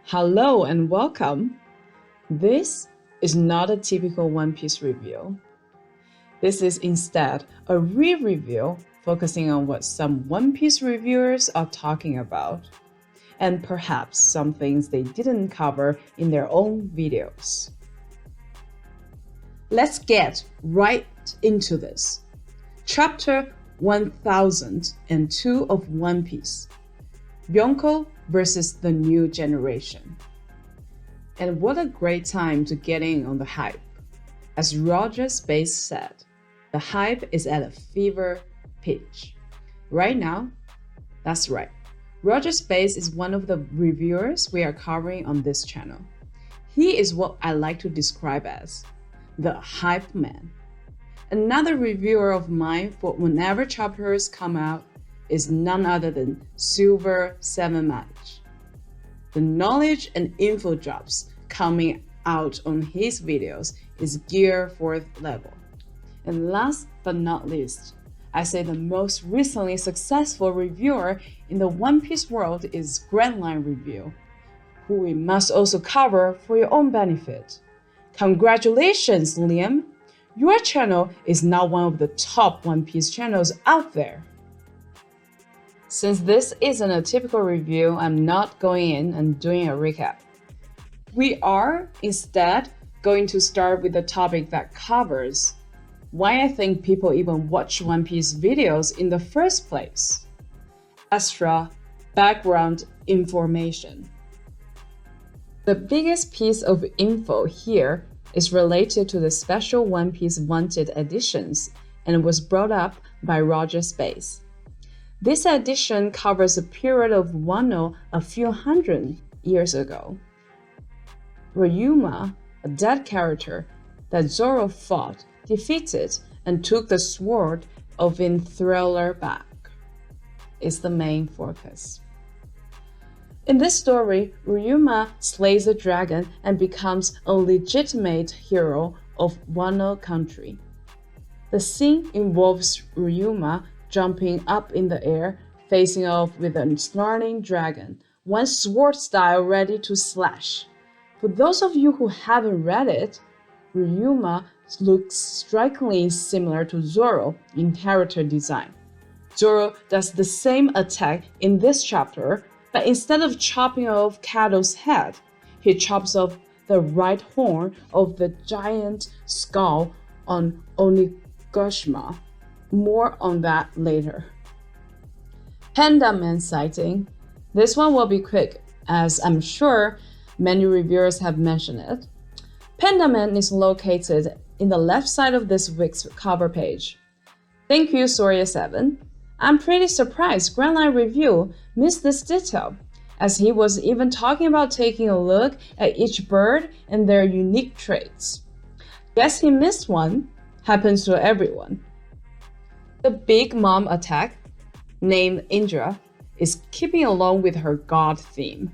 Hello and welcome. This is not a typical One Piece review. This is instead a re-review focusing on what some One Piece reviewers are talking about, and perhaps some things they didn't cover in their own videos. Let's get right into this. Chapter 1002 of One Piece. Yonko versus the new generation. And what a great time to get in on the hype. As Rogersbase said, the hype is at a fever pitch. Right now, that's right. Rogersbase is one of the reviewers we are covering on this channel. He is what I like to describe as the hype man. Another reviewer of mine for whenever chapters come out is none other than Silver 7 Match. The knowledge and info drops coming out on his videos is gear 4th level. And last but not least, I say the most recently successful reviewer in the One Piece world is Grandlinereview, who we must also cover for your own benefit. Congratulations, Liam! Your channel is now one of the top One Piece channels out there. Since this isn't a typical review, I'm not going in and doing a recap. We are instead going to start with a topic that covers why I think people even watch One Piece videos in the first place. Extra background information. The biggest piece of info here is related to the special One Piece Wanted editions and was brought up by Rogersbase. This edition covers a period of Wano a few hundred years ago. Ryuma, a dead character that Zoro fought, defeated, and took the sword of Enthriller back, is the main focus. In this story, Ryuma slays a dragon and becomes a legitimate hero of Wano country. The scene involves Ryuma jumping up in the air, facing off with a snarling dragon, one sword style ready to slash. For those of you who haven't read it, Ryuma looks strikingly similar to Zoro in character design. Zoro does the same attack in this chapter, but instead of chopping off Kato's head, he chops off the right horn of the giant skull on Onigashima. More on that later. Panda Man sighting. This one will be quick, as I'm sure many reviewers have mentioned it. Panda Man is located in the left side of this week's cover page. Thank you, Soria7. I'm pretty surprised Grandlinereview missed this detail, as he was even talking about taking a look at each bird and their unique traits. Guess he missed one. Happens to everyone. The Big Mom attack, named Indra, is keeping along with her god theme.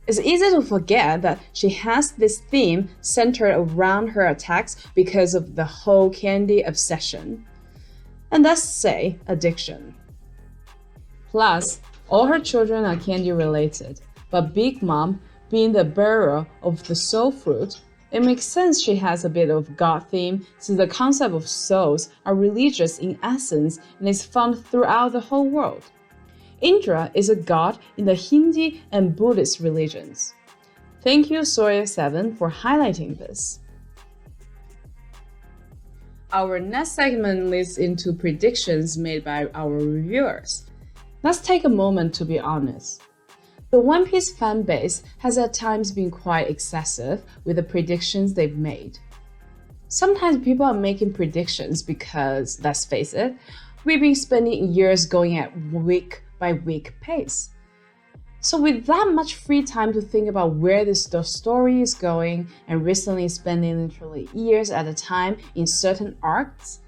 It's easy to forget that she has this theme centered around her attacks because of the whole candy obsession. And let's say addiction. Plus, all her children are candy related, but Big Mom, being the bearer of the soul fruit, it makes sense she has a bit of God theme, since the concept of souls are religious in essence and is found throughout the whole world. Indra is a god in the Hindi and Buddhist religions. Thank you, Soria7, for highlighting this. Our next segment leads into predictions made by our reviewers. Let's take a moment to be honest. The One Piece fan base has at times been quite excessive with the predictions they've made. Sometimes people are making predictions because, let's face it, we've been spending years going at week by week pace. So with that much free time to think about where the story is going and recently spending literally years at a time in certain arcs,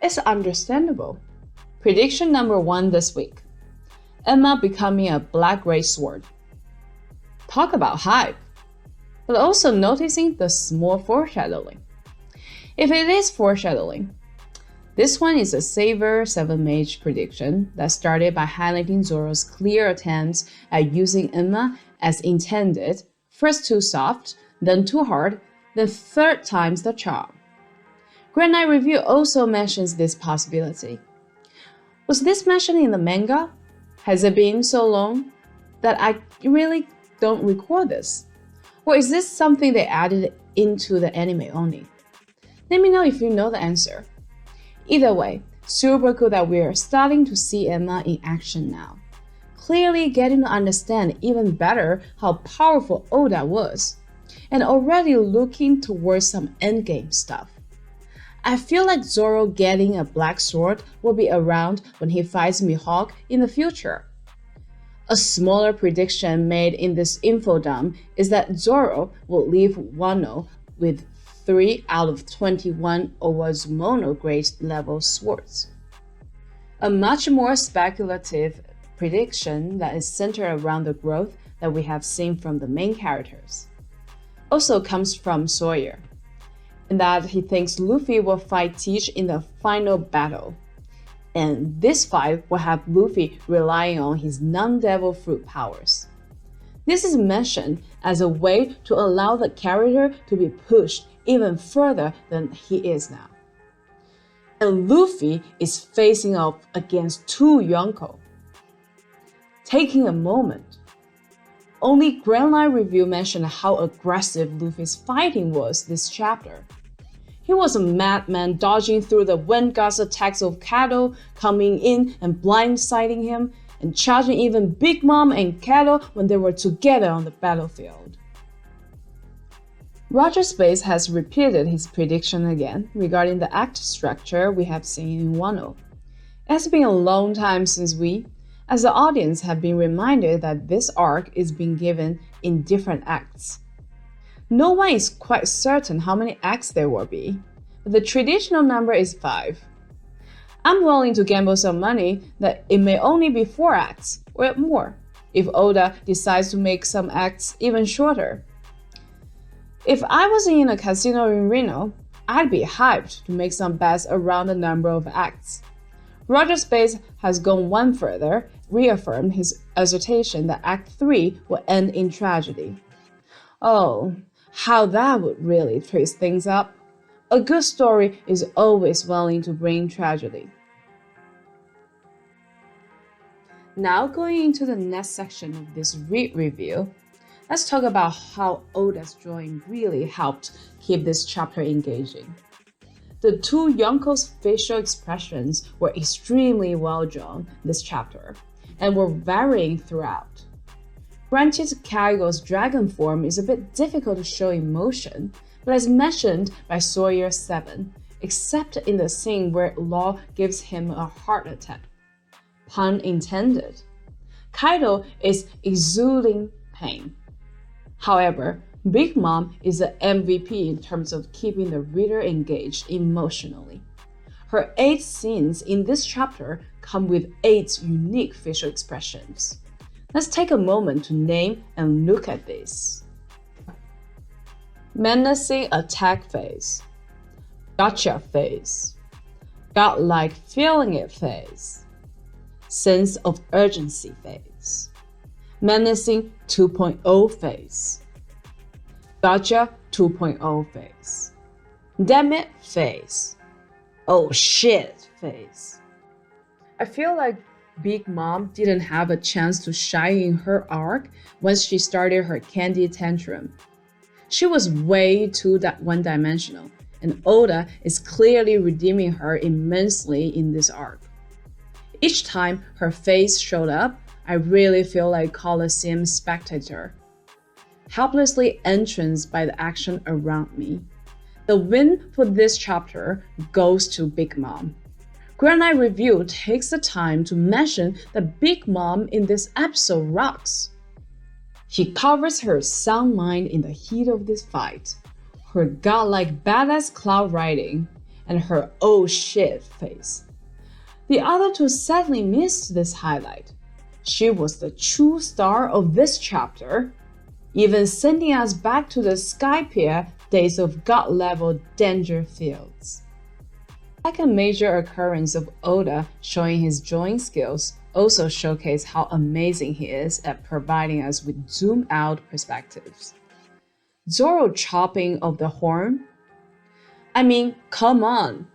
it's understandable. Prediction number 1 this week. Emma becoming a black ray sword. Talk about hype, but also noticing the small foreshadowing. If it is foreshadowing, this one is a Saver 7 Mage prediction that started by highlighting Zoro's clear attempts at using Emma as intended First too soft, then too hard, then third time's the charm. Grandlinereview also mentions this possibility. Was this mentioned in the manga? Has it been so long that I really don't recall this? Or is this something they added into the anime only? Let me know if you know the answer. Either way, super cool that we're starting to see Emma in action now. Clearly getting to understand even better how powerful Oda was, and already looking towards some endgame stuff. I feel like Zoro getting a black sword will be around when he fights Mihawk in the future. A smaller prediction made in this info dump is that Zoro will leave Wano with 3 out of 21 Owazumono grade level swords. A much more speculative prediction that is centered around the growth that we have seen from the main characters also comes from Sawyer, in that he thinks Luffy will fight Teach in the final battle, and this fight will have Luffy relying on his non-devil fruit powers. This is mentioned as a way to allow the character to be pushed even further than he is now. And Luffy is facing off against 2 Yonko. Taking a moment, only Grandlinereview mentioned how aggressive Luffy's fighting was this chapter. He was a madman dodging through the wind gust attacks of Kaido, coming in and blindsiding him, and charging even Big Mom and Kaido when they were together on the battlefield. Rogersbase has repeated his prediction again regarding the act structure we have seen in Wano. It has been a long time since we, as the audience, have been reminded that this arc is being given in different acts. No one is quite certain how many acts there will be, but the traditional number is 5. I'm willing to gamble some money that it may only be 4 acts, or more, if Oda decides to make some acts even shorter. If I was in a casino in Reno, I'd be hyped to make some bets around the number of acts. Rogersbase has gone one further, reaffirmed his assertion that Act 3 will end in tragedy. Oh, how that would really twist things up. A good story is always willing to bring tragedy. Now going into the next section of this read review, let's talk about how Oda's drawing really helped keep this chapter engaging. The 2 Yonko's facial expressions were extremely well drawn this chapter, and were varying throughout. Granted, Kaigo's dragon form is a bit difficult to show emotion, but as mentioned by Sawyer 7, except in the scene where Law gives him a heart attack. Pun intended. Kaido is exuding pain. However, Big Mom is the MVP in terms of keeping the reader engaged emotionally. Her 8 scenes in this chapter come with 8 unique facial expressions. Let's take a moment to name and look at these. Menacing attack phase, gotcha phase, godlike feeling it phase, sense of urgency phase, menacing 2.0 phase, gotcha 2.0 phase, damn it phase, oh shit phase. I feel like Big Mom didn't have a chance to shine in her arc once she started her candy tantrum. She was way too one-dimensional, and Oda is clearly redeeming her immensely in this arc. Each time her face showed up, I really feel like Coliseum spectator, helplessly entranced by the action around me. The win for this chapter goes to Big Mom. Grandlinereview takes the time to mention that Big Mom in this episode rocks. She covers her sound mind in the heat of this fight, her godlike badass cloud riding, and her oh shit face. The other 2 sadly missed this highlight. She was the true star of this chapter, even sending us back to the Skypiea days of god-level danger fields. Like a major occurrence of Oda showing his drawing skills also showcase how amazing he is at providing us with zoomed-out perspectives. Zoro chopping of the horn? I mean, come on.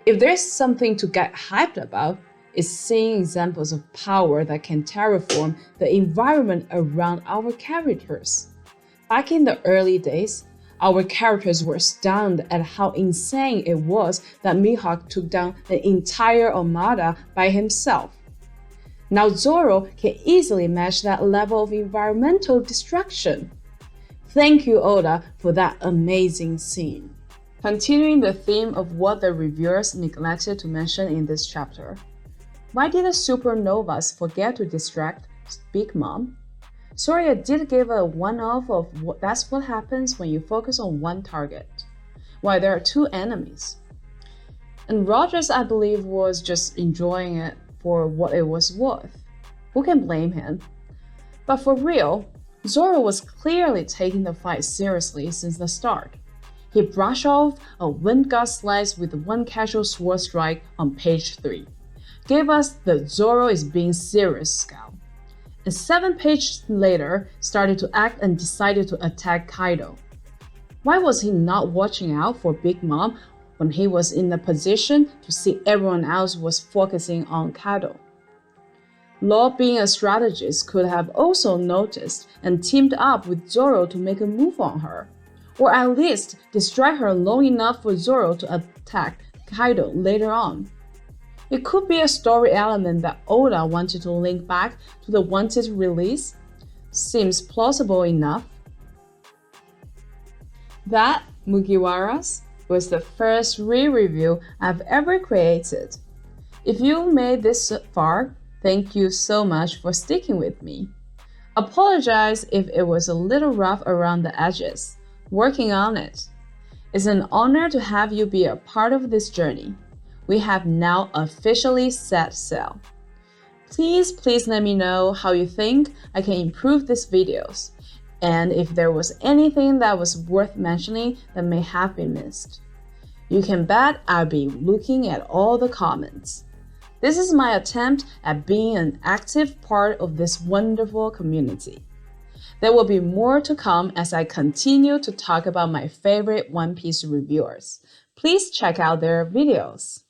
If there's something to get hyped about, it's seeing examples of power that can terraform the environment around our characters. Back in the early days, our characters were stunned at how insane it was that Mihawk took down an entire armada by himself. Now Zoro can easily match that level of environmental destruction. Thank you, Oda, for that amazing scene. Continuing the theme of what the reviewers neglected to mention in this chapter. Why did the supernovas forget to distract Big Mom? Soria did give a one-off of that's what happens when you focus on one target, while there are two enemies. And Rogers, I believe, was just enjoying it for what it was worth. Who can blame him? But for real, Zoro was clearly taking the fight seriously since the start. He brushed off a wind gust slice with one casual sword strike on page 3. Gave us the Zoro is being serious scowl. And 7 pages later, started to act and decided to attack Kaido. Why was he not watching out for Big Mom when he was in the position to see everyone else was focusing on Kaido? Law, being a strategist, could have also noticed and teamed up with Zoro to make a move on her, or at least distract her long enough for Zoro to attack Kaido later on. It could be a story element that Oda wanted to link back to the wanted release. Seems plausible enough. That, Mugiwaras, was the first re-review I've ever created. If you made this far, thank you so much for sticking with me. Apologize if it was a little rough around the edges. Working on it. It's an honor to have you be a part of this journey. We have now officially set sail. Please let me know how you think I can improve these videos, and if there was anything that was worth mentioning that may have been missed. You can bet I'll be looking at all the comments. This is my attempt at being an active part of this wonderful community. There will be more to come as I continue to talk about my favorite One Piece reviewers. Please check out their videos.